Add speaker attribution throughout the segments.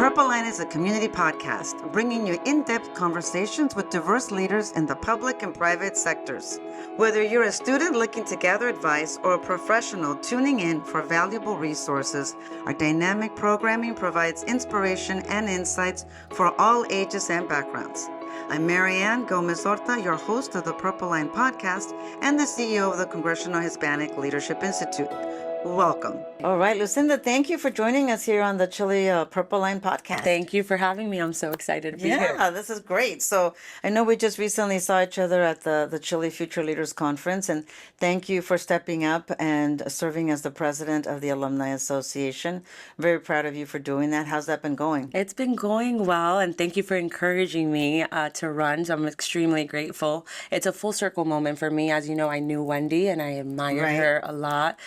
Speaker 1: Purple Line is a community podcast bringing you in-depth conversations with diverse leaders in the public and private sectors. Whether you're a student looking to gather advice or a professional tuning in for valuable resources, our dynamic programming provides inspiration and insights for all ages and backgrounds. I'm Marianne Gomez-Horta, your host of the Purple Line podcast and the CEO of the Congressional Hispanic Leadership Institute. Welcome. All right, Lucinda, thank you for joining us here on the CHLI Purple Line podcast.
Speaker 2: Thank you for having me. I'm so excited to be here.
Speaker 1: Yeah, this is great. So I know we just recently saw each other at the CHLI Future Leaders Conference, and thank you for stepping up and serving as the president of the Alumni Association. Very proud of you for doing that. How's that been going?
Speaker 2: It's been going well, and thank you for encouraging me to run. So I'm extremely grateful. It's a full circle moment for me. As you know, I knew Wendy, and I admire her a lot.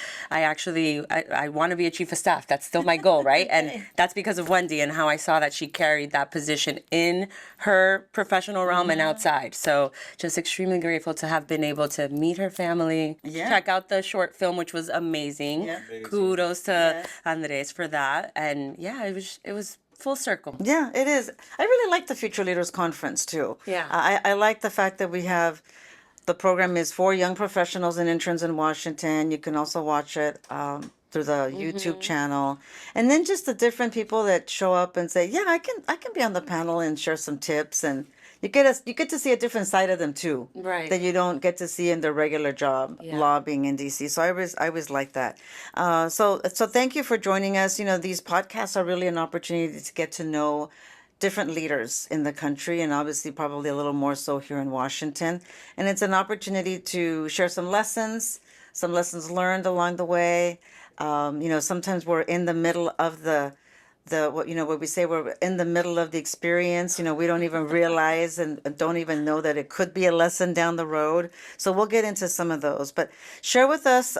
Speaker 2: I want to be a chief of staff. That's still my goal, right? And that's because of Wendy and how I saw that she carried that position in her professional realm and outside. So just extremely grateful to have been able to meet her family, check out the short film, which was amazing. Kudos to Andres for that. And yeah, it was full circle.
Speaker 1: Yeah, it is. I really like the Future Leaders Conference too.
Speaker 2: Yeah.
Speaker 1: I like the fact that we have the program is for young professionals and interns in Washington. You can also watch it through the YouTube channel, and then just the different people that show up and say, "Yeah, I can be on the panel and share some tips," and you get to see a different side of them too,
Speaker 2: right?
Speaker 1: That you don't get to see in their regular job lobbying in DC. So I always like that. So thank you for joining us. You know, these podcasts are really an opportunity to get to know different leaders in the country, and obviously probably a little more so here in Washington. And it's an opportunity to share some lessons learned along the way. Sometimes we're in the middle of what we say, we're in the middle of the experience. We don't even realize and don't even know that it could be a lesson down the road. So we'll get into some of those. But share with us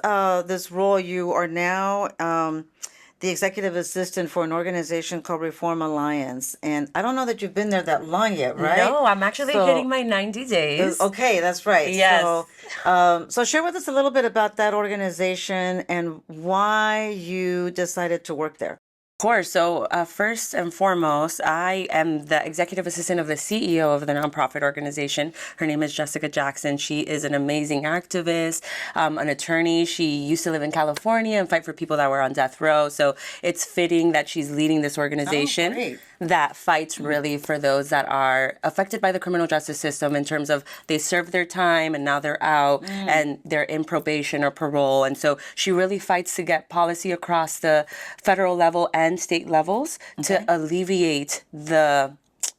Speaker 1: this role. You are now the executive assistant for an organization called Reform Alliance. And I don't know that you've been there that long yet, right?
Speaker 2: No, I'm actually hitting my 90 days.
Speaker 1: Okay, that's right.
Speaker 2: Yes.
Speaker 1: So share with us a little bit about that organization and why you decided to work there.
Speaker 2: Of course. So first and foremost, I am the executive assistant of the CEO of the nonprofit organization. Her name is Jessica Jackson. She is an amazing activist, an attorney. She used to live in California and fight for people that were on death row. So it's fitting that she's leading this organization that fights really for those that are affected by the criminal justice system in terms of they served their time and now they're out and they're in probation or parole. And so she really fights to get policy across the federal level and state levels to alleviate the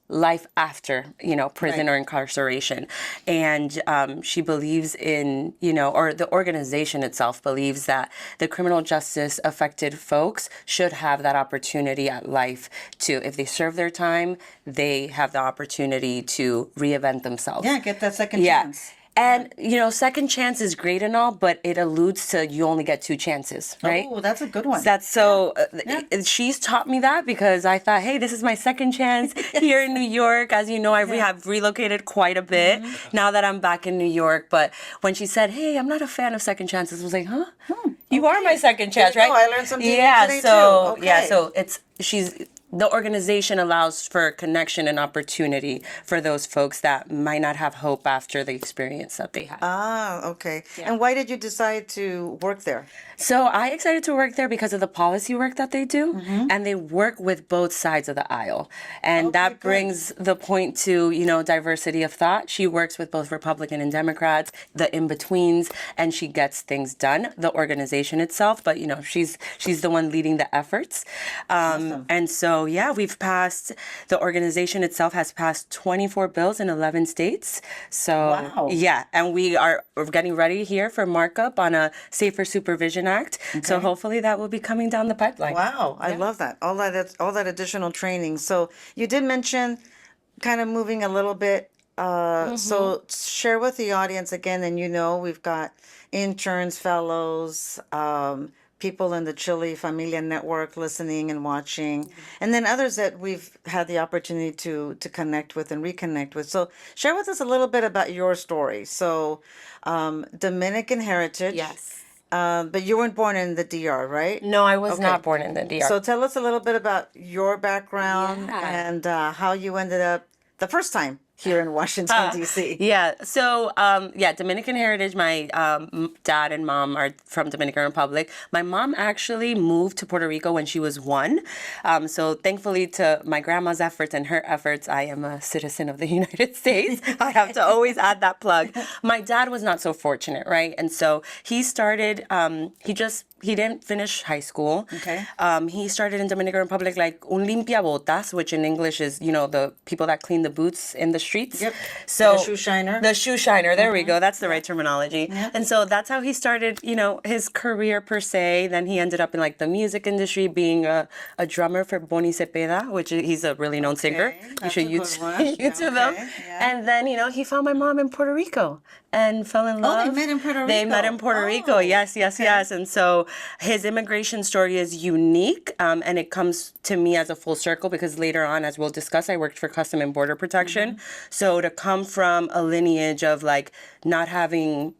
Speaker 2: life after, prison or incarceration. And she believes in, or the organization itself believes that the criminal justice affected folks should have that opportunity at life to, if they serve their time, they have the opportunity to reinvent themselves.
Speaker 1: Yeah, get that second chance.
Speaker 2: And, second chance is great and all, but it alludes to you only get two chances, right?
Speaker 1: Oh, that's a good one.
Speaker 2: That's so, she's taught me that because I thought, hey, this is my second chance here in New York. As you know, I have relocated quite a bit now that I'm back in New York. But when she said, hey, I'm not a fan of second chances, I was like, huh? You are my second chance, right?
Speaker 1: I learned something today too.
Speaker 2: So the organization allows for connection and opportunity for those folks that might not have hope after the experience that they had.
Speaker 1: Ah, okay. Yeah. And why did you decide to work there?
Speaker 2: So I decided to work there because of the policy work that they do, and they work with both sides of the aisle. And that brings the point to, diversity of thought. She works with both Republican and Democrats, the in-betweens, and she gets things done, the organization itself, but, she's the one leading the efforts. Awesome. And so, the organization itself has passed 24 bills in 11 states. So, and we're getting ready here for markup on a Safer Supervision Act. Okay. So hopefully that will be coming down the pipeline.
Speaker 1: Wow, I love that. All that additional training. So you did mention kind of moving a little bit. So share with the audience again, and we've got interns, fellows, people in the CHLI Familia Network listening and watching, and then others that we've had the opportunity to connect with and reconnect with. So share with us a little bit about your story. So Dominican heritage.
Speaker 2: Yes.
Speaker 1: but you weren't born in the DR, right?
Speaker 2: No, I was
Speaker 1: Okay.
Speaker 2: not born in the DR.
Speaker 1: So tell us a little bit about your background
Speaker 2: Yeah.
Speaker 1: and how you ended up the first time here in Washington, D.C.
Speaker 2: Yeah. So, Dominican heritage. My dad and mom are from Dominican Republic. My mom actually moved to Puerto Rico when she was 1. So thankfully to my grandma's efforts and her efforts, I am a citizen of the United States. I have to always add that plug. My dad was not so fortunate, right? And so he started, he didn't finish high school.
Speaker 1: Okay.
Speaker 2: He started in Dominican Republic like un limpiabotas, which in English is, the people that clean the boots in the streets.
Speaker 1: Yep.
Speaker 2: So
Speaker 1: The shoe shiner.
Speaker 2: The shoe shiner. There we go. That's the right terminology.
Speaker 1: Yeah.
Speaker 2: And so that's how he started, his career per se. Then he ended up in like the music industry, being a drummer for Boni Cepeda, which he's a really known singer. You
Speaker 1: that's
Speaker 2: should
Speaker 1: a good one.
Speaker 2: YouTube them.
Speaker 1: Okay, yeah.
Speaker 2: And then, he found my mom in Puerto Rico and fell in love.
Speaker 1: Oh, they met in Puerto Rico.
Speaker 2: They met in Puerto Rico.
Speaker 1: Oh,
Speaker 2: Yes. And so his immigration story is unique, and it comes to me as a full circle because later on, as we'll discuss, I worked for Custom and Border Protection. So to come from a lineage of like not having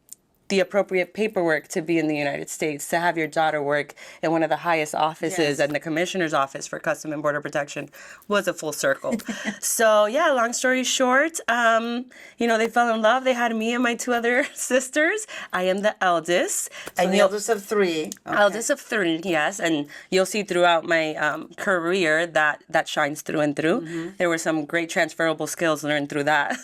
Speaker 2: the appropriate paperwork to be in the United States, to have your daughter work in one of the highest offices and the commissioner's office for Custom and Border Protection was a full circle. So yeah, long story short, they fell in love. They had me and my 2 other sisters. I am the eldest.
Speaker 1: So the eldest of 3. Okay.
Speaker 2: Eldest of 3, yes. And you'll see throughout my career that shines through and through. There were some great transferable skills learned through that.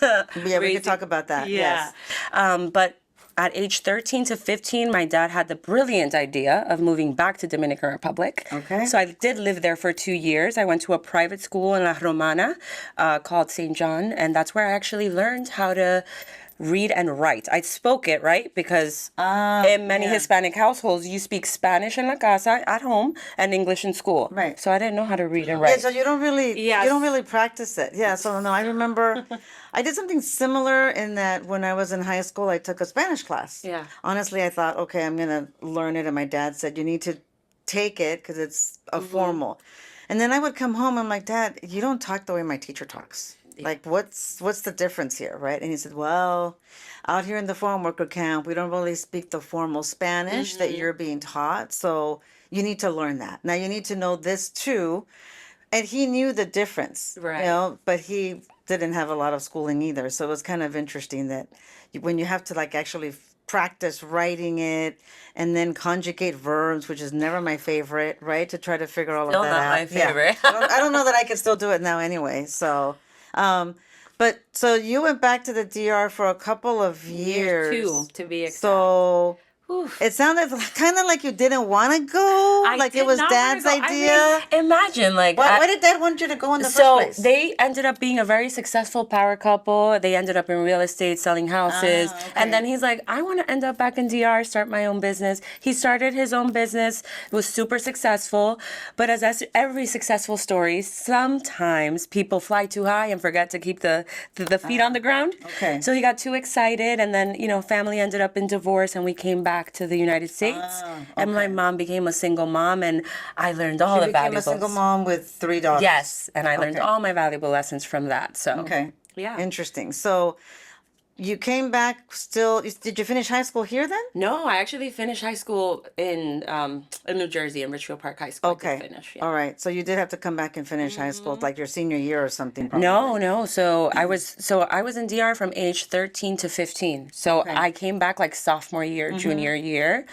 Speaker 1: Yeah, we could talk about that.
Speaker 2: Yeah.
Speaker 1: Yes.
Speaker 2: But at age 13 to 15, my dad had the brilliant idea of moving back to Dominican Republic.
Speaker 1: Okay.
Speaker 2: So I did live there for 2 years. I went to a private school in La Romana called St. John, and that's where I actually learned how to read and write. I spoke it, right? Because in many Hispanic households, you speak Spanish in la casa at home and English in school.
Speaker 1: Right.
Speaker 2: So I didn't know how to read and write.
Speaker 1: Yeah, so you don't really practice it. Yeah, so no, I remember I did something similar in that when I was in high school, I took a Spanish class.
Speaker 2: Yeah.
Speaker 1: Honestly, I thought, okay, I'm going to learn it. And my dad said, you need to take it because it's a formal. And then I would come home. I'm like, Dad, you don't talk the way my teacher talks. Like, what's the difference here, right? And he said, well, out here in the farm worker camp, we don't really speak the formal Spanish that you're being taught. So you need to learn that. Now you need to know this too. And he knew the difference,
Speaker 2: Right.
Speaker 1: but he didn't have a lot of schooling either. So it was kind of interesting that when you have to like actually practice writing it and then conjugate verbs, which is never my favorite, right? To try to figure all
Speaker 2: Still
Speaker 1: of that
Speaker 2: not
Speaker 1: out.
Speaker 2: my favorite.
Speaker 1: Yeah. I don't know that I can still do it now anyway. So, but so you went back to the DR for a couple of years.
Speaker 2: 2, to be exact.
Speaker 1: So it sounded kind of like you didn't want to go. Like it was Dad's idea.
Speaker 2: Imagine, like,
Speaker 1: Why did Dad want you to go in the
Speaker 2: so
Speaker 1: first place?
Speaker 2: they ended up being a very successful power couple. They ended up in real estate, selling houses.
Speaker 1: okay.
Speaker 2: And then he's like, I want to end up back in DR, start my own business. He started his own business. It was super successful. But as every successful story, sometimes people fly too high and forget to keep the feet on the ground.
Speaker 1: Okay.
Speaker 2: So he got too excited. And then, family ended up in divorce and we came back to the United States. And my mom became a single mom and I learned all
Speaker 1: You
Speaker 2: the
Speaker 1: became
Speaker 2: valuables.
Speaker 1: a single mom with 3 daughters.
Speaker 2: Yes, and I learned
Speaker 1: Okay.
Speaker 2: all my valuable lessons from that. So
Speaker 1: Okay.
Speaker 2: yeah.
Speaker 1: Interesting. So you came back still. Did you finish high school here then?
Speaker 2: No, I actually finished high school in New Jersey, in Richfield Park High School. I
Speaker 1: Okay.
Speaker 2: did finish, yeah.
Speaker 1: All right. So you did have to come back and finish high school, like your senior year or something. Probably.
Speaker 2: No. So I was in DR from age 13 to 15. So
Speaker 1: Okay.
Speaker 2: I came back like sophomore year, junior year,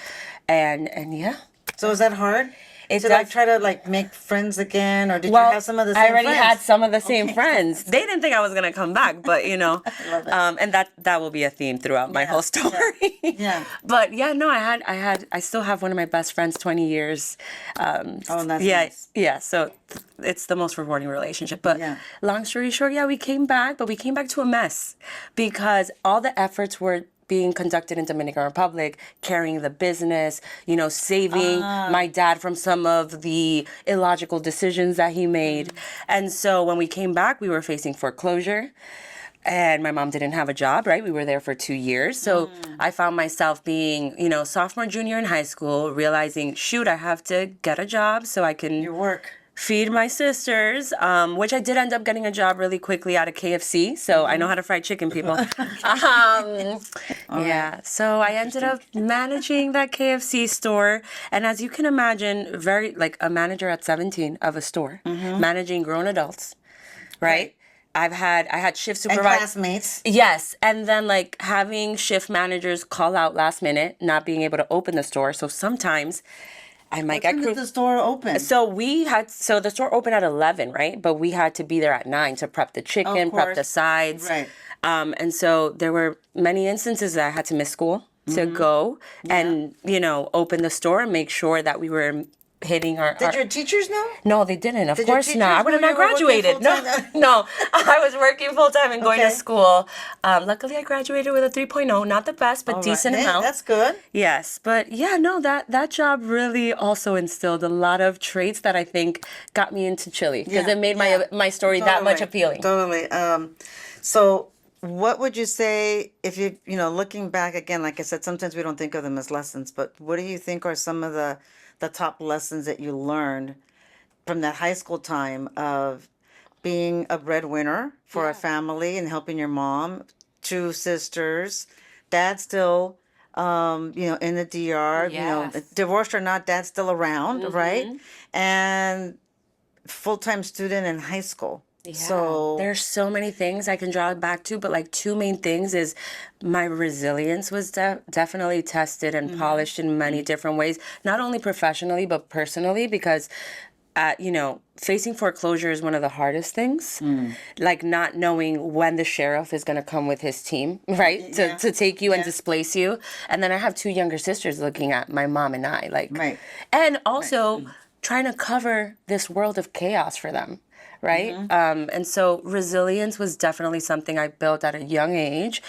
Speaker 2: and yeah.
Speaker 1: So is that hard?
Speaker 2: It's
Speaker 1: to like try to like make friends again, or did
Speaker 2: Well,
Speaker 1: you have some of the same
Speaker 2: I already
Speaker 1: friends?
Speaker 2: had some of the same friends. They didn't think I was gonna come back, but
Speaker 1: love it.
Speaker 2: and that will be a theme throughout my whole story.
Speaker 1: Yeah.
Speaker 2: But yeah, no, I still have one of my best friends, 20 years.
Speaker 1: Oh, that's
Speaker 2: yeah,
Speaker 1: nice.
Speaker 2: yeah. So it's the most rewarding relationship. But
Speaker 1: Yeah.
Speaker 2: long story short, yeah, we came back, but we came back to a mess because all the efforts were being conducted in Dominican Republic, carrying the business, saving my dad from some of the illogical decisions that he made. And so when we came back, we were facing foreclosure. And my mom didn't have a job, right? We were there for 2 years. So I found myself being, sophomore, junior in high school, realizing, shoot, I have to get a job so I can
Speaker 1: Your work.
Speaker 2: feed my sisters, which I did end up getting a job really quickly at a KFC. So I know how to fry chicken, people. Yeah. So I ended up managing that KFC store. And as you can imagine, very like a manager at 17 of a store, managing grown adults, right? I had shift
Speaker 1: And
Speaker 2: supervisors.
Speaker 1: classmates.
Speaker 2: Yes. And then like having shift managers call out last minute, not being able to open the store. So sometimes I might get
Speaker 1: When did the store open?
Speaker 2: so the store opened at 11, right? But we had to be there at 9 to prep the chicken, prep the sides.
Speaker 1: Right.
Speaker 2: And so there were many instances that I had to miss school to go and, open the store and make sure that we were hitting our...
Speaker 1: Did your teachers know?
Speaker 2: No, they didn't. Of
Speaker 1: Did your
Speaker 2: course
Speaker 1: teachers
Speaker 2: not. I would have
Speaker 1: know
Speaker 2: not
Speaker 1: you were working
Speaker 2: graduated. No,
Speaker 1: full-time?
Speaker 2: no. I was working full time and going to
Speaker 1: Okay.
Speaker 2: school. Luckily, I graduated with a 3.0. Not the best, but
Speaker 1: All right.
Speaker 2: decent
Speaker 1: Hey,
Speaker 2: amount.
Speaker 1: That's good.
Speaker 2: Yes, but yeah, no, that job really also instilled a lot of traits that I think got me into chili because it made my story that much appealing.
Speaker 1: Totally. So what would you say if you looking back again, like I said, sometimes we don't think of them as lessons, but what do you think are some of the top lessons that you learned from that high school time of being a breadwinner for a family and helping your mom, 2 sisters, dad still, in the DR,
Speaker 2: Yes.
Speaker 1: divorced or not, dad's still around, right? And full-time student in high school.
Speaker 2: Yeah.
Speaker 1: So
Speaker 2: There's so many things I can draw back to, but like 2 main things is my resilience was definitely tested and polished in many different ways, not only professionally, but personally, because facing foreclosure is one of the hardest things. Like not knowing when the sheriff is going to come with his team, right? To take you and displace you. And then I have 2 younger sisters looking at my mom and I, like,
Speaker 1: Right.
Speaker 2: and also trying to cover this world of chaos for them. Right. And so resilience was definitely something I built at a young age.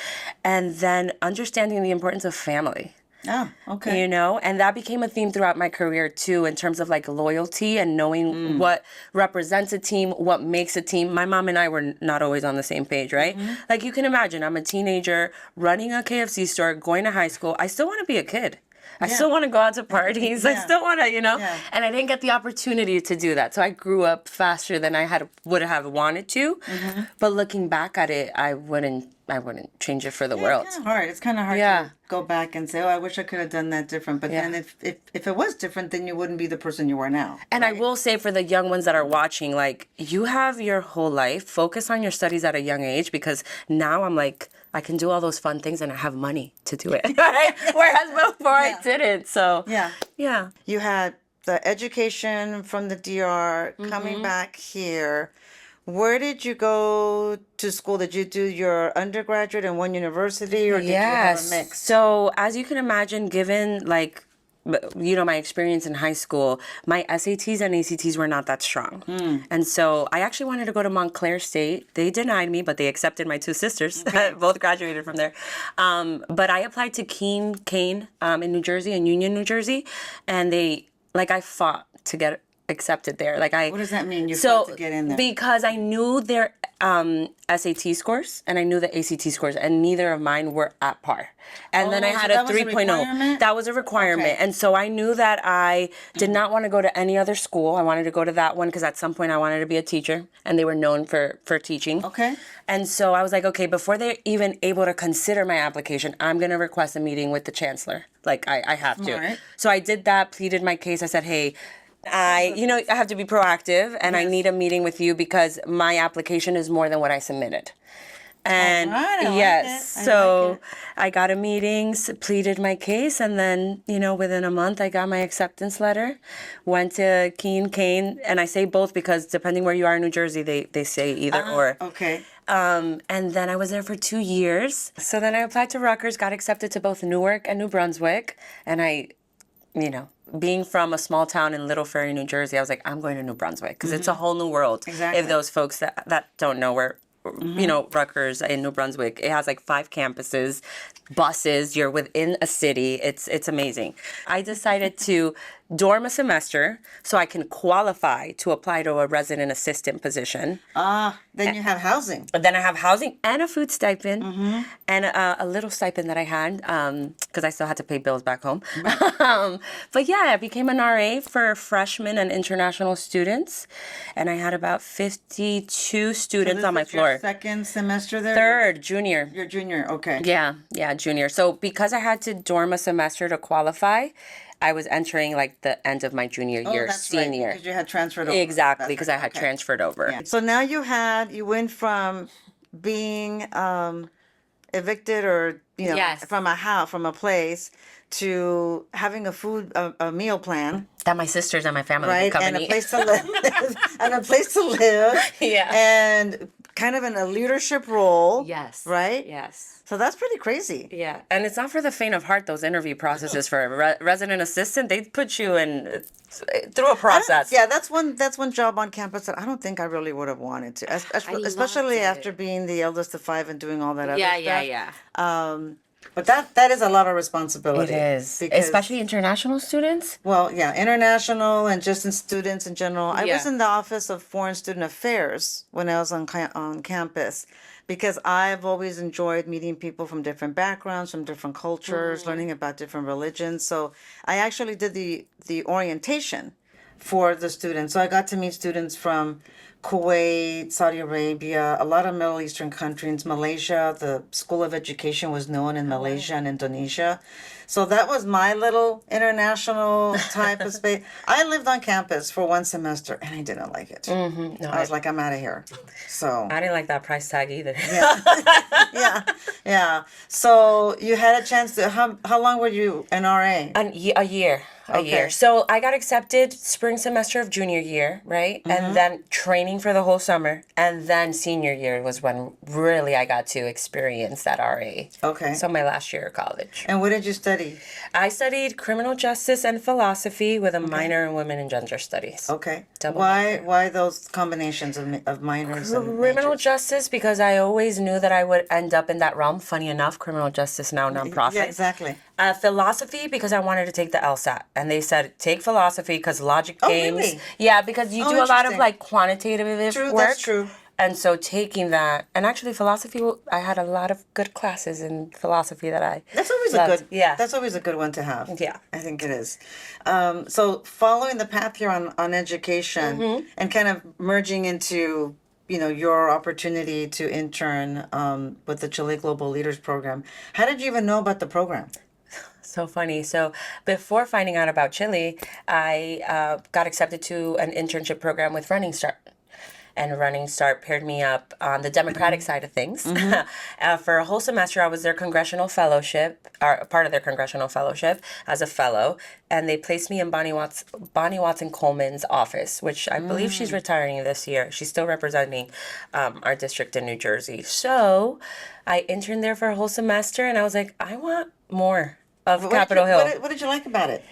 Speaker 2: And then understanding the importance of family.
Speaker 1: Oh, okay.
Speaker 2: And that became a theme throughout my career too, in terms of like loyalty and knowing what represents a team, what makes a team. My mom and I were not always on the same page, right? Like you can imagine, I'm a teenager running a KFC store, going to high school. I still want to be a kid. I still want to go out to parties. I still want to, and I didn't get the opportunity to do that. So I grew up faster than I would have wanted to. But looking back at it, I wouldn't change it for the world.
Speaker 1: It's kind of hard. It's kind of hard to go back and say, oh, I wish I could have done that different. But then if it was different, then you wouldn't be the person you are now.
Speaker 2: And I will say for the young ones that are watching, like, you have your whole life. Focus on your studies at a young age, because now I'm like, I can do all those fun things and I have money to do it. Right? Whereas before I didn't. So, yeah.
Speaker 1: You had the education from the DR, coming back here. Where did you go to school? Did you do your undergraduate in one university, or did you have a mix?
Speaker 2: So as you can imagine, given like, my experience in high school, my SATs and ACTs were not that strong. And so I actually wanted to go to Montclair State. They denied me, but they accepted my 2 sisters. Both graduated from there. But I applied to Kane in New Jersey, in Union, New Jersey. And I fought to get accepted there. What
Speaker 1: does that mean? You fought to get in there?
Speaker 2: Because I knew their SAT scores and I knew the ACT scores, and neither of mine were at par. And then I had a 3.0. That was a requirement.
Speaker 1: Okay.
Speaker 2: And so I knew that I did not want to go to any other school. I wanted to go to that one because at some point I wanted to be a teacher, and they were known for teaching.
Speaker 1: Okay.
Speaker 2: And so I was like, okay, before they're even able to consider my application, I'm going to request a meeting with the chancellor. I have to.
Speaker 1: Right.
Speaker 2: So I did that, pleaded my case. I said, hey, I have to be proactive, and I need a meeting with you because my application is more than what I submitted. And I got a meeting, pleaded my case, and then, within a month I got my acceptance letter, went to Kane, and I say both because depending where you are in New Jersey, they say either or.
Speaker 1: Okay.
Speaker 2: And then I was there for 2 years. So then I applied to Rutgers, got accepted to both Newark and New Brunswick, and I, being from a small town in Little Ferry, New Jersey, I was like, I'm going to New Brunswick because it's a whole new world.
Speaker 1: Exactly.
Speaker 2: If those folks that don't know where, Rutgers in New Brunswick, it has 5 campuses, buses, you're within a city. It's amazing. I decided to dorm a semester so I can qualify to apply to a resident assistant position.
Speaker 1: Then you have housing.
Speaker 2: Then I have housing and a food stipend and a little stipend that I had because I still had to pay bills back home. But yeah, I became an RA for freshmen and international students, and I had about 52 students on my floor.
Speaker 1: Your second semester there?
Speaker 2: Third, junior.
Speaker 1: You're junior, okay.
Speaker 2: Yeah, junior. So because I had to dorm a semester to qualify, I was entering like the end of my junior year,
Speaker 1: that's
Speaker 2: senior.
Speaker 1: Right, because you had transferred over.
Speaker 2: Exactly, because I had transferred over.
Speaker 1: Yeah. So now you went from being evicted or
Speaker 2: Yes.
Speaker 1: from a place to having a meal plan,
Speaker 2: That my sisters and my family
Speaker 1: right,
Speaker 2: would come
Speaker 1: and
Speaker 2: and
Speaker 1: a
Speaker 2: eat.
Speaker 1: place to live, and a place to live,
Speaker 2: Yeah.
Speaker 1: and kind of in a leadership role,
Speaker 2: Yes.
Speaker 1: right?
Speaker 2: Yes.
Speaker 1: So that's pretty crazy.
Speaker 2: Yeah, and it's not for the faint of heart. Those interview processes for a resident assistant, they put you in through a process.
Speaker 1: Yeah, that's one job on campus that I don't think I really would have wanted to, especially
Speaker 2: loved
Speaker 1: after
Speaker 2: it.
Speaker 1: being the eldest of five and doing all that other stuff.
Speaker 2: Yeah.
Speaker 1: But that is a lot of responsibility.
Speaker 2: It is,
Speaker 1: because,
Speaker 2: especially international students.
Speaker 1: well, yeah, international and just in students in general. I was
Speaker 2: Yeah.
Speaker 1: in the Office of Foreign Student Affairs when I was on campus, because I've always enjoyed meeting people from different backgrounds, from different cultures, learning about different religions. So I actually did the orientation for the students. So I got to meet students from Kuwait, Saudi Arabia, a lot of Middle Eastern countries, Malaysia. The School of Education was known in Malaysia and Indonesia. So that was my little international type of space. I lived on campus for one semester and I didn't like it.
Speaker 2: No,
Speaker 1: I was like, I'm out of here. So
Speaker 2: I didn't like that price tag either.
Speaker 1: yeah. So you had a chance to, how long were you an RA?
Speaker 2: A year. A year. So I got accepted spring semester of junior year, right? And then training for the whole summer. And then senior year was when really I got to experience that RA.
Speaker 1: Okay.
Speaker 2: So my last year of college.
Speaker 1: And what did you study?
Speaker 2: I studied criminal justice and philosophy with a minor in women and gender studies.
Speaker 1: Okay.
Speaker 2: Double
Speaker 1: Why those combinations of minors and
Speaker 2: Criminal
Speaker 1: majors?
Speaker 2: justice, because I always knew that I would end up in that realm. Funny enough, criminal justice now nonprofit.
Speaker 1: Yeah, exactly.
Speaker 2: Philosophy, because I wanted to take the LSAT, and they said take philosophy because logic
Speaker 1: Oh,
Speaker 2: games.
Speaker 1: really?
Speaker 2: Yeah, because you
Speaker 1: Oh,
Speaker 2: do a lot of
Speaker 1: interesting.
Speaker 2: like quantitative
Speaker 1: True,
Speaker 2: work.
Speaker 1: that's true.
Speaker 2: And so taking that, and actually philosophy, I had a lot of good classes in philosophy that I.
Speaker 1: That's always
Speaker 2: loved.
Speaker 1: a good.
Speaker 2: Yeah.
Speaker 1: That's always a good one to have.
Speaker 2: Yeah.
Speaker 1: I think it is. So following the path here on education and kind of merging into your opportunity to intern with the Chile Global Leaders Program. How did you even know about the program?
Speaker 2: So funny. So before finding out about Chile, I got accepted to an internship program with Running Start. And Running Start paired me up on the Democratic side of things. For a whole semester, I was their congressional fellowship, or part of their congressional fellowship as a fellow. And they placed me in Bonnie Watson Coleman's office, which I believe she's retiring this year. She's still representing our district in New Jersey. So I interned there for a whole semester, and I was like, I want more of Capitol Hill.
Speaker 1: What did you like about it?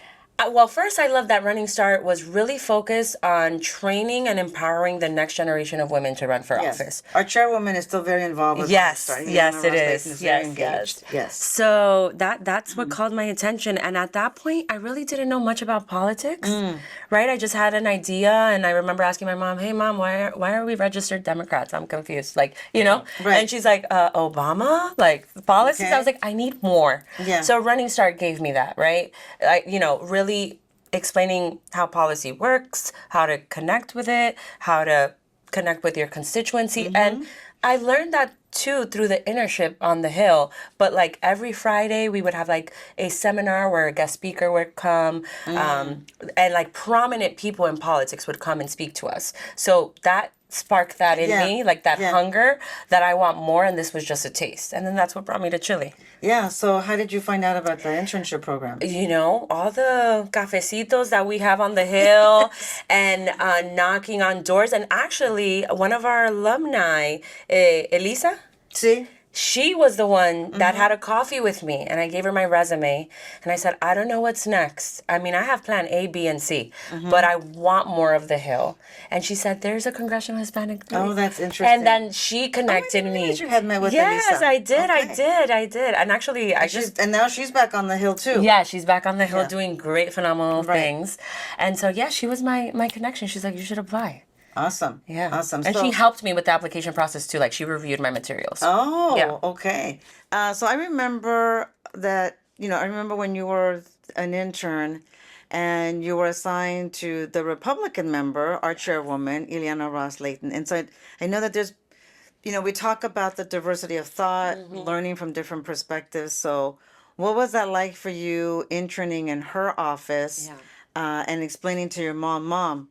Speaker 2: Well, first, I love that Running Start was really focused on training and empowering the next generation of women to run for office.
Speaker 1: Our chairwoman is still very involved with
Speaker 2: Yes,
Speaker 1: Running Start.
Speaker 2: yes,
Speaker 1: Ross
Speaker 2: it
Speaker 1: Mason
Speaker 2: is.
Speaker 1: very
Speaker 2: Yes,
Speaker 1: engaged. Yes.
Speaker 2: So that's what called my attention. And at that point, I really didn't know much about politics, right? I just had an idea. And I remember asking my mom, hey, Mom, why are we registered Democrats? I'm confused. Like,
Speaker 1: Right.
Speaker 2: And she's like, Obama? Like, policies?
Speaker 1: Okay.
Speaker 2: I was like, I need more.
Speaker 1: Yeah.
Speaker 2: So Running Start gave me that, right? Really explaining how policy works, how to connect with it, how to connect with your constituency. And I learned that too through the internship on the Hill. But like every Friday we would have like a seminar where a guest speaker would come and like prominent people in politics would come and speak to us. So that sparked that in me, like that hunger that I want more, and this was just a taste. And then that's what brought me to Chile.
Speaker 1: Yeah, so how did you find out about the internship program?
Speaker 2: All the cafecitos that we have on the Hill and knocking on doors. And actually, one of our alumni, Elisa,
Speaker 1: See?
Speaker 2: she was the one that had a coffee with me, and I gave her my resume, and I said, I don't know what's next. I mean, I have plan A, B, and C, but I want more of the Hill. And she said, there's a congressional Hispanic.
Speaker 1: Oh, that's interesting.
Speaker 2: And then she connected me.
Speaker 1: You had met with
Speaker 2: Yes,
Speaker 1: Elisa.
Speaker 2: I did,
Speaker 1: Okay.
Speaker 2: I did. And actually,
Speaker 1: And now she's back on the Hill too.
Speaker 2: yeah, she's back on the Hill
Speaker 1: Yeah.
Speaker 2: doing great, phenomenal
Speaker 1: Right.
Speaker 2: things. And so, yeah, she was my connection. She's like, you should apply.
Speaker 1: Awesome.
Speaker 2: Yeah.
Speaker 1: Awesome.
Speaker 2: And
Speaker 1: So-
Speaker 2: she helped me with the application process too. Like, she reviewed my materials.
Speaker 1: Oh,
Speaker 2: Yeah.
Speaker 1: okay. So I remember that, I remember when you were an intern and you were assigned to the Republican member, our chairwoman, Ileana Ross Layton. And so I know that there's, we talk about the diversity of thought, learning from different perspectives. So what was that like for you interning in her office and explaining to your mom,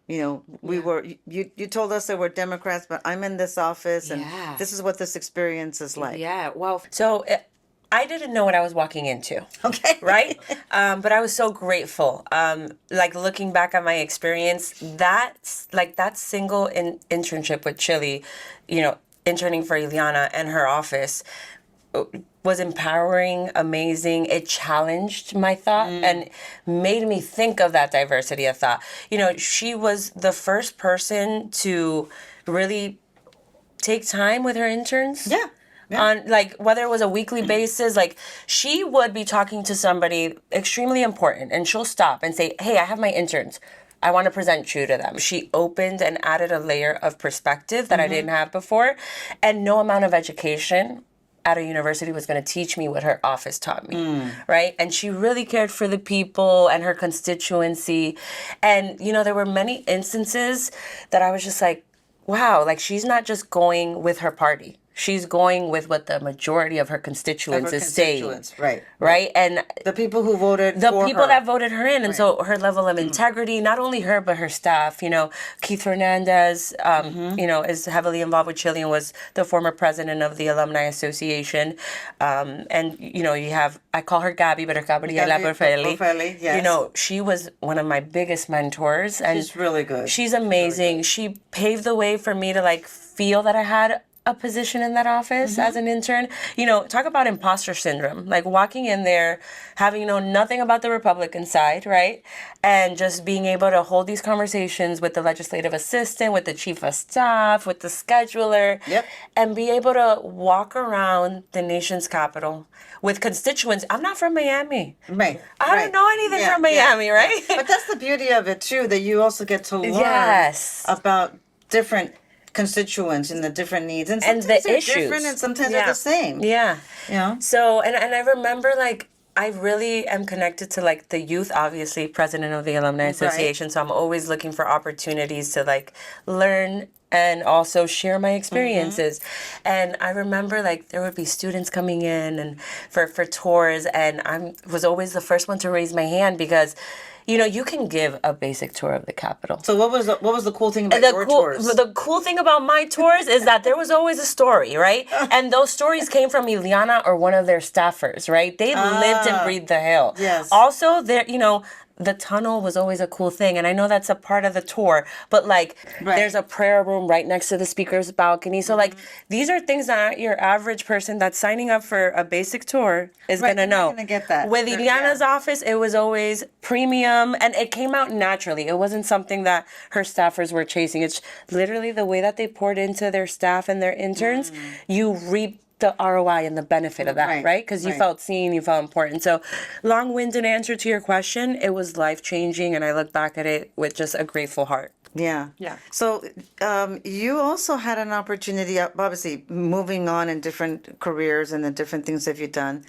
Speaker 1: we were, you told us there were Democrats, but I'm in this office and
Speaker 2: Yeah.
Speaker 1: this is what this experience is like.
Speaker 2: Yeah, well, so I didn't know what I was walking into.
Speaker 1: Okay.
Speaker 2: Right? But I was so grateful. Like, looking back at my experience, that single internship with Chile, interning for Ileana and her office, was empowering, amazing. It challenged my thought and made me think of that diversity of thought. She was the first person to really take time with her interns.
Speaker 1: Yeah.
Speaker 2: On, like, whether it was a weekly basis, like, she would be talking to somebody extremely important and she'll stop and say, hey, I have my interns. I want to present you to them. She opened and added a layer of perspective that I didn't have before. And no amount of education at a university was going to teach me what her office taught me, right? And she really cared for the people and her constituency. And, there were many instances that I was just like, wow, like, she's not just going with her party. She's going with what the majority of her constituents is saying. Right? And
Speaker 1: the people who voted
Speaker 2: the
Speaker 1: for
Speaker 2: people
Speaker 1: her.
Speaker 2: that voted her in. And so her level of integrity, not only her, but her staff. Keith Fernandez, is heavily involved with Chile and was the former president of the Alumni Association. And, you have, I call her Gabby, but her Gabriela
Speaker 1: Borfelli, yes.
Speaker 2: She was one of my biggest mentors. And
Speaker 1: She's really good.
Speaker 2: She's amazing. She paved the way for me to, like, feel that I had a position in that office as an intern. Talk about imposter syndrome, like walking in there, having known nothing about the Republican side, right? And just being able to hold these conversations with the legislative assistant, with the chief of staff, with the scheduler, and be able to walk around the nation's capital with constituents. I'm not from Miami.
Speaker 1: Right.
Speaker 2: I don't know anything from Miami, right?
Speaker 1: But that's the beauty of it too, that you also get to learn about different constituents and the different needs, and sometimes
Speaker 2: the
Speaker 1: they're
Speaker 2: issues.
Speaker 1: different and sometimes they're the same.
Speaker 2: Yeah. So, and I remember, like, I really am connected to, like, the youth, obviously, president of the Alumni Association. So I'm always looking for opportunities to, like, learn and also share my experiences. And I remember, like, there would be students coming in and for tours, and I was always the first one to raise my hand because, you can give a basic tour of the Capitol.
Speaker 1: So what was the cool thing about your tours?
Speaker 2: The cool thing about my tours is that there was always a story, right? And those stories came from Ileana or one of their staffers, right? They lived and breathed the Hill.
Speaker 1: Yes.
Speaker 2: Also, there, the tunnel was always a cool thing. And I know that's a part of the tour, but, like, there's a prayer room right next to the speaker's balcony. So, like, these are things that your average person that's signing up for a basic tour is going to know.
Speaker 1: Not gonna get that.
Speaker 2: With Ileana's office, it was always premium, and it came out naturally. It wasn't something that her staffers were chasing. It's literally the way that they poured into their staff and their interns. You reap the ROI and the benefit of that, right? Because you felt seen, you felt important. So, long-winded answer to your question, it was life-changing, and I look back at it with just a grateful heart.
Speaker 1: Yeah. So you also had an opportunity, obviously, moving on in different careers and the different things that you've done.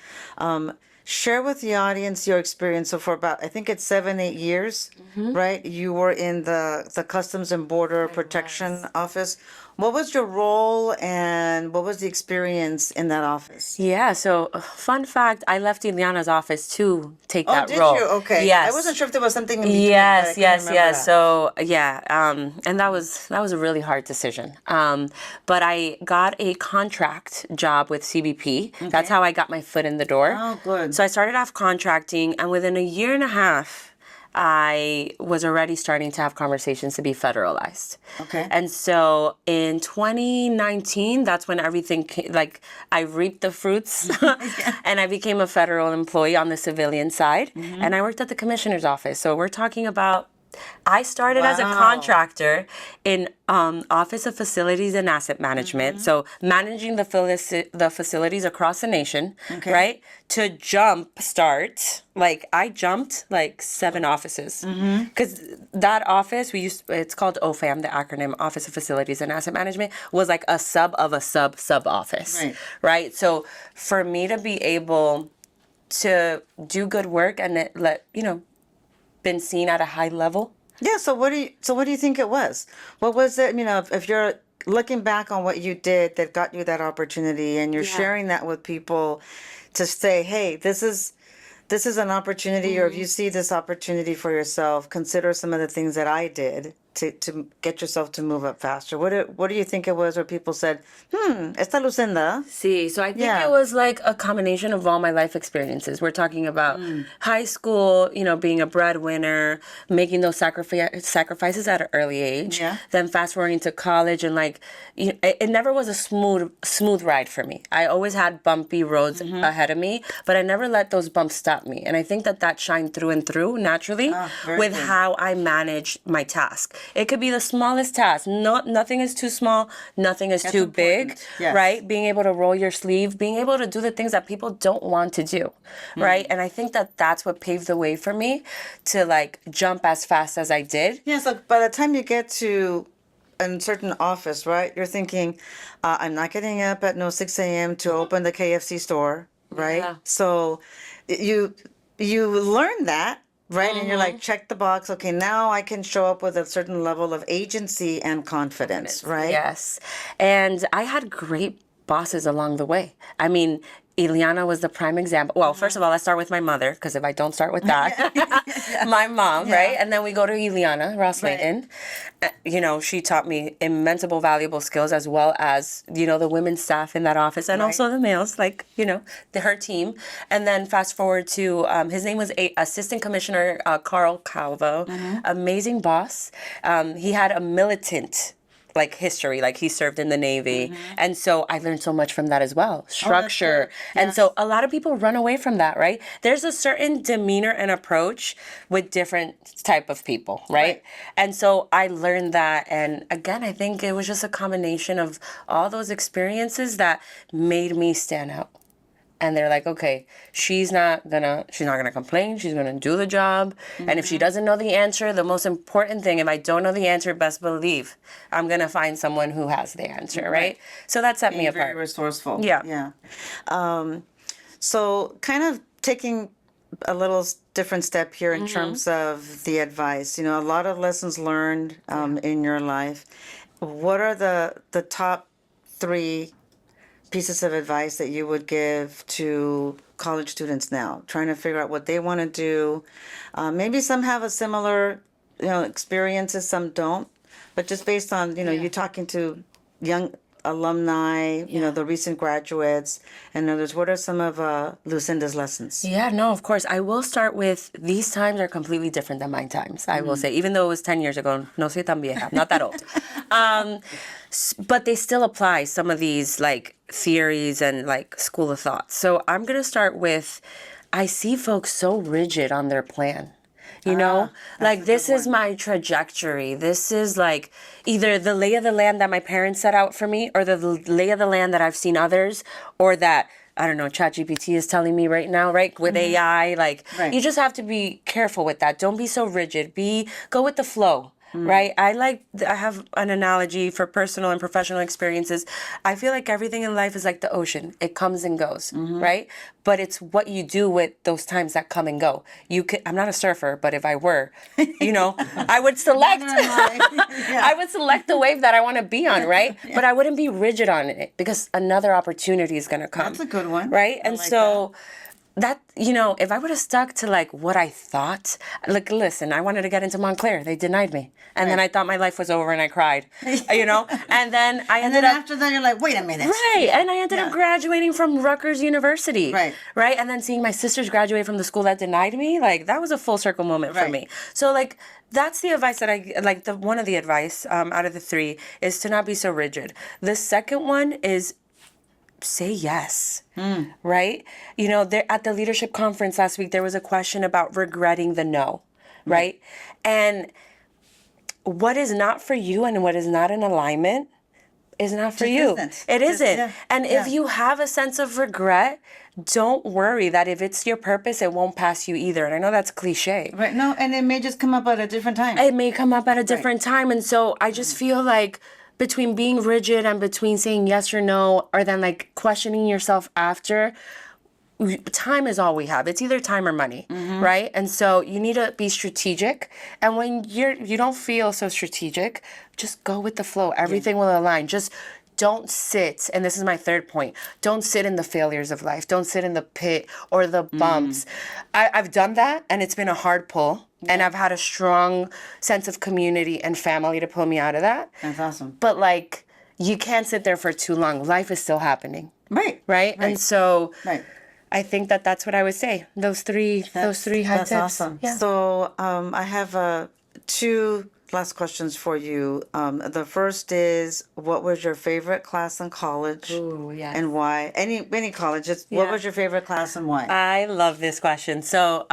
Speaker 1: Share with the audience your experience. So for about, I think it's 7-8 years, right? You were in the Customs and Border Protection Office. What was your role and what was the experience in that office?
Speaker 2: Yeah, so fun fact, I left Ileana's office to take that
Speaker 1: did
Speaker 2: role.
Speaker 1: you? Okay.
Speaker 2: Yes.
Speaker 1: I wasn't sure if there was something in between.
Speaker 2: Yes,
Speaker 1: but I couldn't remember that.
Speaker 2: So and that was a really hard decision. But I got a contract job with CBP. That's how I got my foot in the door.
Speaker 1: Oh, good.
Speaker 2: So I started off contracting, and within a year and a half, I was already starting to have conversations to be federalized.
Speaker 1: Okay.
Speaker 2: And so in 2019, that's when everything I reaped the fruits and I became a federal employee on the civilian side. And I worked at the commissioner's office. So we're talking about, I started as a contractor in Office of Facilities and Asset Management. So managing the facilities across the nation, right? To jump start, I jumped 7 offices. Because that office, it's called OFAM, the acronym, Office of Facilities and Asset Management, was like a sub of a sub office, right? So for me to be able to do good work and been seen at a high level.
Speaker 1: Yeah. So what do you think it was? What was it? If you're looking back on what you did that got you that opportunity, and you're sharing that with people, to say, hey, this is an opportunity, or if you see this opportunity for yourself, consider some of the things that I did to get yourself to move up faster. What do you think it was where people said, esta Lucinda?
Speaker 2: See, so I think it was like a combination of all my life experiences. We're talking about high school, being a breadwinner, making those sacrifices at an early age.
Speaker 1: Yeah.
Speaker 2: Then fast forwarding to college, and it never was a smooth ride for me. I always had bumpy roads ahead of me, but I never let those bumps stop me. And I think that shined through and through naturally with how I managed my task. It could be the smallest task. Nothing is too small. Nothing is too big, right? Being able to roll your sleeve, being able to do the things that people don't want to do, right? And I think that's what paved the way for me to jump as fast as I did.
Speaker 1: Yeah, so by the time you get to a certain office, right, you're thinking, I'm not getting up at 6 a.m. to open the KFC store, right?
Speaker 2: Yeah.
Speaker 1: So you learn that. Right. And you're like, check the box. Okay, now I can show up with a certain level of agency and confidence, right?
Speaker 2: Yes. And I had great bosses along the way. I mean, Ileana was the prime example. Well, first of all, let's start with my mother, because if I don't start with that, my mom, right? And then we go to Ileana Ross Layton. She taught me immense valuable skills, as well as, the women's staff in that office, and also the males, her team. And then fast forward to, his name was Assistant Commissioner Carl Calvo, amazing boss. He had a militant history, he served in the Navy. And so I learned so much from that as well. Structure. And so a lot of people run away from that, right? There's a certain demeanor and approach with different type of people, right? And so I learned that. And again, I think it was just a combination of all those experiences that made me stand out. And they're like, okay, she's not gonna complain. She's gonna do the job. And if she doesn't know the answer, the most important thing, if I don't know the answer, best believe I'm gonna find someone who has the answer, right? So that set me apart.
Speaker 1: Very resourceful.
Speaker 2: Yeah.
Speaker 1: So kind of taking a little different step here in terms of the advice. A lot of lessons learned in your life. What are the top 3 pieces of advice that you would give to college students now, trying to figure out what they want to do? Maybe some have a similar, experiences, some don't, but just based on, you talking to young alumni, the recent graduates and others, what are some of Lucinda's lessons?
Speaker 2: Yeah, no, of course. I will start with, these times are completely different than my times, I will say. Even though it was 10 years ago, no soy tan vieja, not that old. But they still apply some of these theories and school of thought. So I'm going to start with, I see folks so rigid on their plan. This is my trajectory. This is either the lay of the land that my parents set out for me, or the lay of the land that I've seen others, or that, I don't know, ChatGPT is telling me right now, right? With AI, you just have to be careful with that. Don't be so rigid. Go with the flow. Right? I have an analogy for personal and professional experiences. I feel like everything in life is like the ocean. It comes and goes, right? But it's what you do with those times that come and go. I'm not a surfer, but if I were, I would select I would select the wave that I want to be on, right? But I wouldn't be rigid on it, because another opportunity is going to come.
Speaker 1: That's a good one.
Speaker 2: Right? And so that, if I would have stuck to like what I thought, like, listen, I wanted to get into Montclair. They denied me. And then I thought my life was over and I cried, and then I
Speaker 1: And
Speaker 2: ended
Speaker 1: then
Speaker 2: up,
Speaker 1: after that, you're like, wait a minute.
Speaker 2: right. And I ended up graduating from Rutgers University.
Speaker 1: Right.
Speaker 2: Right. And then seeing my sisters graduate from the school that denied me, like, that was a full circle moment for me. So, like, that's the advice that one of the advice out of the three is to not be so rigid. The second one is say yes, right? There at the leadership conference last week, there was a question about regretting the no, right? And what is not for you and what is not in alignment is not for you. It isn't. And if you have a sense of regret, don't worry that if it's your purpose, it won't pass you either. And I know that's cliche.
Speaker 1: Right. No, and it may just come up at a different time.
Speaker 2: It may come up at a different time. And so I just feel like between being rigid and between saying yes or no, or then like questioning yourself after, time is all we have. It's either time or money, right? And so you need to be strategic. And when you don't feel so strategic, just go with the flow. Everything will align. Just don't sit, and this is my third point, don't sit in the failures of life. Don't sit in the pit or the bumps. I've done that, and it's been a hard pull. And I've had a strong sense of community and family to pull me out of that.
Speaker 1: That's awesome.
Speaker 2: But like, you can't sit there for too long. Life is still happening. Right? And so I think that's what I would say. Those three high tips.
Speaker 1: That's awesome.
Speaker 2: Yeah.
Speaker 1: So I have two last questions for you. The first is, what was your favorite class in college?
Speaker 2: Ooh, yes.
Speaker 1: And why? Any college. What was your favorite class and why?
Speaker 2: I love this question. So,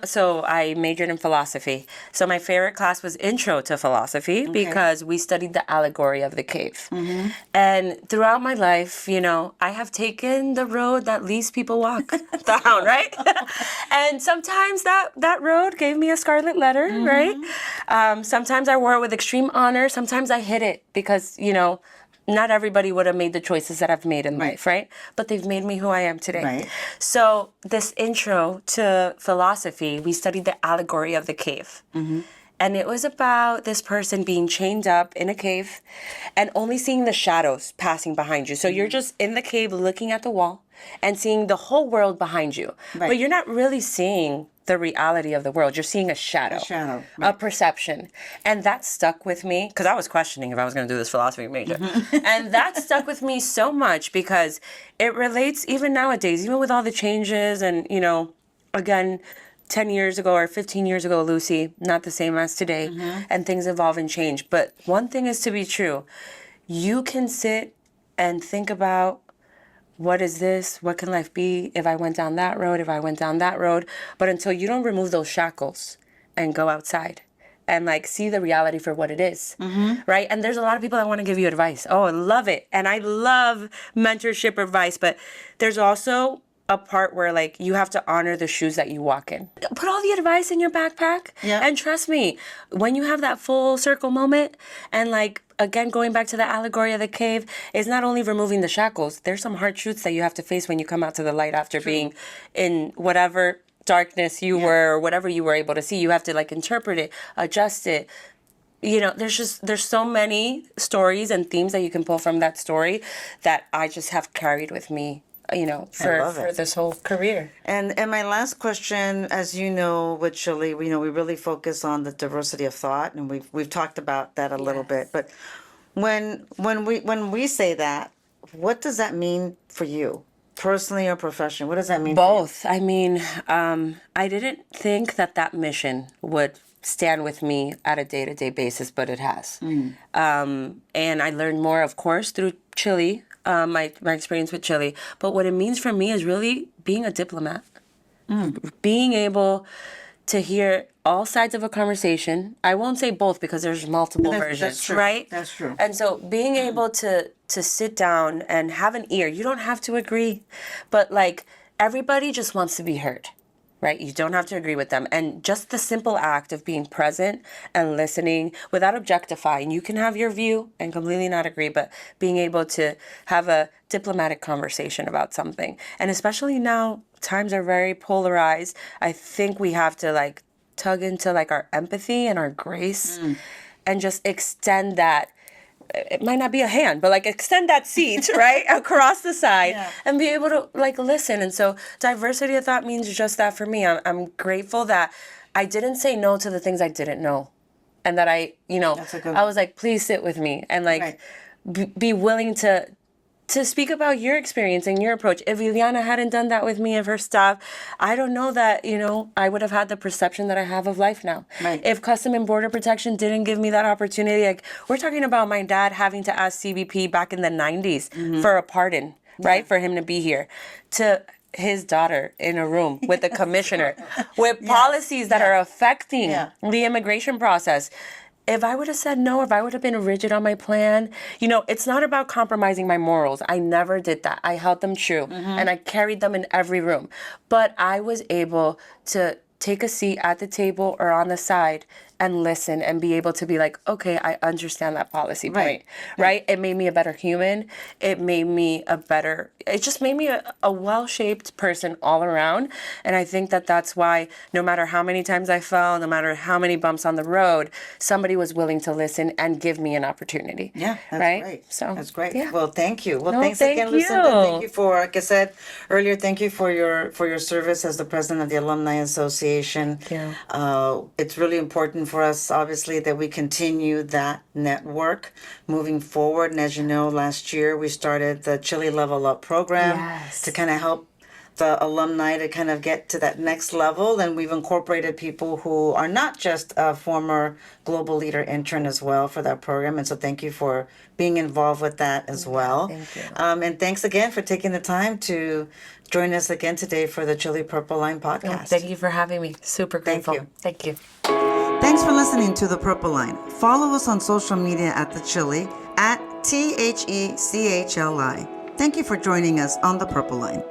Speaker 2: so I majored in philosophy. So my favorite class was Intro to Philosophy because we studied the allegory of the cave. And throughout my life, I have taken the road that least people walk down, right? And sometimes that road gave me a scarlet letter, right? Sometimes I wore it with extreme honor. Sometimes I hid it because, not everybody would have made the choices that I've made in life, right? But they've made me who I am today.
Speaker 1: Right.
Speaker 2: So this intro to philosophy, we studied the allegory of the cave. And it was about this person being chained up in a cave and only seeing the shadows passing behind you. So you're just in the cave looking at the wall and seeing the whole world behind you.
Speaker 1: Right.
Speaker 2: But you're not really seeing the reality of the world. You're seeing a shadow. A perception. And that stuck with me because I was questioning if I was going to do this philosophy major. And that stuck with me so much because it relates even nowadays, even with all the changes and, again, 10 years ago or 15 years ago, Lucy, not the same as today, and things evolve and change. But one thing is to be true. You can sit and think about, what is this? What can life be if I went down that road, if I went down that road? But until you don't remove those shackles and go outside and like see the reality for what it is, right? And there's a lot of people that want to give you advice. Oh, I love it. And I love mentorship advice, but there's also a part where like you have to honor the shoes that you walk in. Put all the advice in your backpack. And trust me, when you have that full circle moment and like, again, going back to the allegory of the cave, is not only removing the shackles, there's some hard truths that you have to face when you come out to the light after being in whatever darkness you were or whatever you were able to see. You have to like interpret it, adjust it. There's so many stories and themes that you can pull from that story that I just have carried with me, for this whole career.
Speaker 1: And my last question, as you know, with CHLI, we really focus on the diversity of thought, and we've talked about that a little bit. But when we say that, what does that mean for you, personally or professionally? What does that mean?
Speaker 2: Both. I mean, I didn't think that mission would stand with me at a day-to-day basis, but it has. And I learned more, of course, through CHLI. My experience with CHLI. But what it means for me is really being a diplomat. Being able to hear all sides of a conversation. I won't say both because there's multiple versions,
Speaker 1: that's true.
Speaker 2: right?
Speaker 1: That's true.
Speaker 2: And so being able to sit down and have an ear, you don't have to agree, but like everybody just wants to be heard. Right? You don't have to agree with them. And just the simple act of being present and listening without objectifying. You can have your view and completely not agree, but being able to have a diplomatic conversation about something. And especially now, times are very polarized. I think we have to like tug into like our empathy and our grace and just extend that it might not be a hand, but like extend that seat, right, across the side and be able to like listen. And so diversity of thought means just that for me. I'm grateful that I didn't say no to the things I didn't know. And that I was like, please sit with me and like be willing to speak about your experience and your approach. If Liliana hadn't done that with me, of her staff, I don't know that, I would have had the perception that I have of life now.
Speaker 1: Right.
Speaker 2: If Custom and Border Protection didn't give me that opportunity, like we're talking about my dad having to ask CBP back in the 90s for a pardon, right? For him to be here. To his daughter in a room with the commissioner with policies that are affecting the immigration process. If I would have said no, if I would have been rigid on my plan, it's not about compromising my morals. I never did that. I held them true and I carried them in every room. But I was able to take a seat at the table or on the side and listen and be able to be like, okay, I understand that policy point, right? It made me a better human. It just made me a well-shaped person all around. And I think that that's why no matter how many times I fell, no matter how many bumps on the road, somebody was willing to listen and give me an opportunity.
Speaker 1: Yeah, that's
Speaker 2: right?
Speaker 1: great.
Speaker 2: So
Speaker 1: that's great.
Speaker 2: Yeah.
Speaker 1: Well, thank you. Well,
Speaker 2: No,
Speaker 1: thanks
Speaker 2: thank
Speaker 1: again,
Speaker 2: you.
Speaker 1: Lucinda. Thank you for, like I said earlier, thank you for your service as the president of the Alumni Association.
Speaker 2: Yeah.
Speaker 1: It's really important for us, obviously, that we continue that network moving forward. And as you know, last year we started the CHLI Level Up program to kind of help the alumni to kind of get to that next level. And we've incorporated people who are not just a former global leader intern as well for that program. And so thank you for being involved with that as well.
Speaker 2: Thank you.
Speaker 1: And thanks again for taking the time to join us again today for the CHLI Purple Line podcast.
Speaker 2: Thank you for having me. Super grateful.
Speaker 1: you.
Speaker 2: Thank you.
Speaker 1: Thanks for listening to The Purple Line. Follow us on social media at The CHLI at THECHLI. Thank you for joining us on The Purple Line.